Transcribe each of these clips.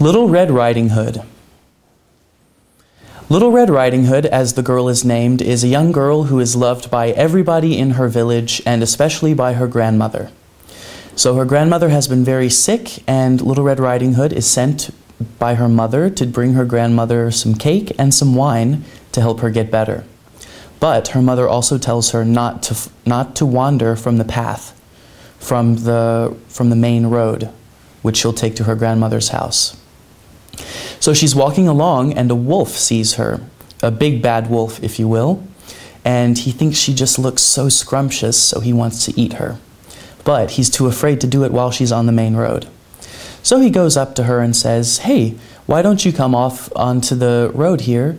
Little Red Riding Hood. Little Red Riding Hood, as the girl is named, is a young girl who is loved by everybody in her village and especially by her grandmother. So her grandmother has been very sick, and Little Red Riding Hood is sent by her mother to bring her grandmother some cake and some wine to help her get better. But her mother also tells her not to wander from the path, from the main road, which she'll take to her grandmother's house. So she's walking along, and a wolf sees her, a big bad wolf, if you will, and he thinks she just looks so scrumptious, so he wants to eat her. But he's too afraid to do it while she's on the main road. So he goes up to her and says, "Hey, why don't you come off onto the road here,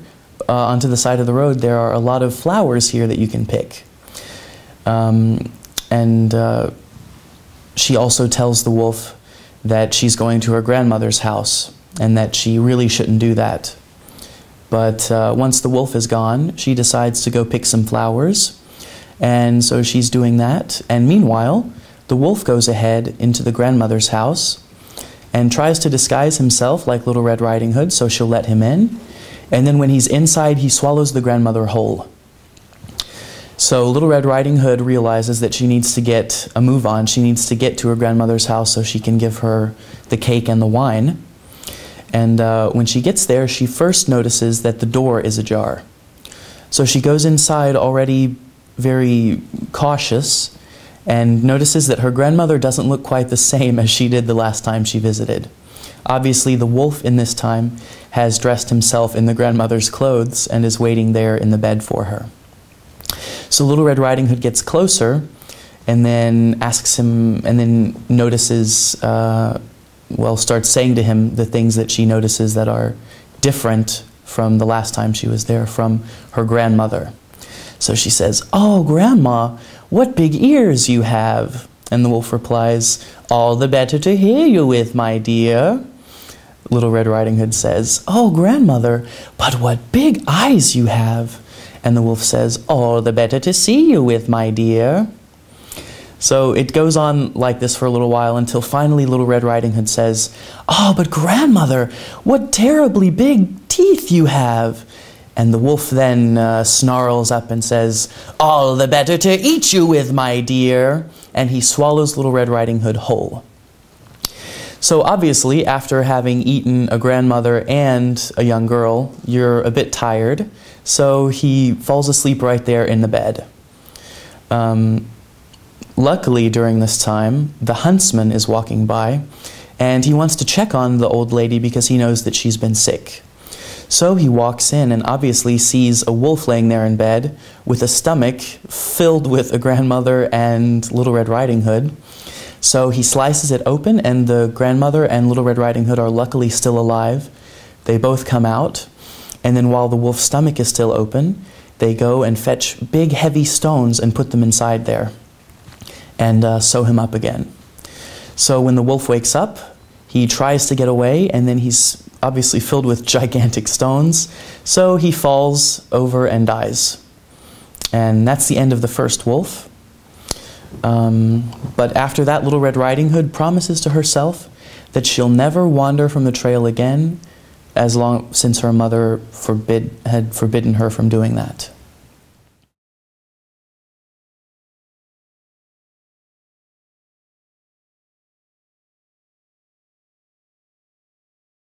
onto the side of the road? There are a lot of flowers here that you can pick." She also tells the wolf that she's going to her grandmother's house and that she really shouldn't do that. But once the wolf is gone, she decides to go pick some flowers, and so she's doing that. And meanwhile, the wolf goes ahead into the grandmother's house and tries to disguise himself like Little Red Riding Hood, so she'll let him in. And then when he's inside, he swallows the grandmother whole. So Little Red Riding Hood realizes that she needs to get a move on. She needs to get to her grandmother's house so she can give her the cake and the wine. And when she gets there, she first notices that the door is ajar. So she goes inside already very cautious and notices that her grandmother doesn't look quite the same as she did the last time she visited. Obviously, the wolf in this time has dressed himself in the grandmother's clothes and is waiting there in the bed for her. So Little Red Riding Hood gets closer and then asks him, and then notices, starts saying to him the things that she notices that are different from the last time she was there, from her grandmother. So she says, "Oh, Grandma, what big ears you have." And the wolf replies, "All the better to hear you with, my dear." Little Red Riding Hood says, "Oh, Grandmother, but what big eyes you have." And the wolf says, "All the better to see you with, my dear." So it goes on like this for a little while until finally Little Red Riding Hood says, "Oh, but Grandmother, what terribly big teeth you have." And the wolf then snarls up and says, "All the better to eat you with, my dear." And he swallows Little Red Riding Hood whole. So obviously, after having eaten a grandmother and a young girl, you're a bit tired. So he falls asleep right there in the bed. Luckily, during this time, the huntsman is walking by, and he wants to check on the old lady because he knows that she's been sick. So he walks in and obviously sees a wolf laying there in bed with a stomach filled with a grandmother and Little Red Riding Hood. So he slices it open, and the grandmother and Little Red Riding Hood are luckily still alive. They both come out, and then while the wolf's stomach is still open, they go and fetch big heavy stones and put them inside there and sew him up again. So when the wolf wakes up, he tries to get away, and then he's obviously filled with gigantic stones, so he falls over and dies. And that's the end of the first wolf. But after that, Little Red Riding Hood promises to herself that she'll never wander from the trail again, since her mother had forbidden her from doing that.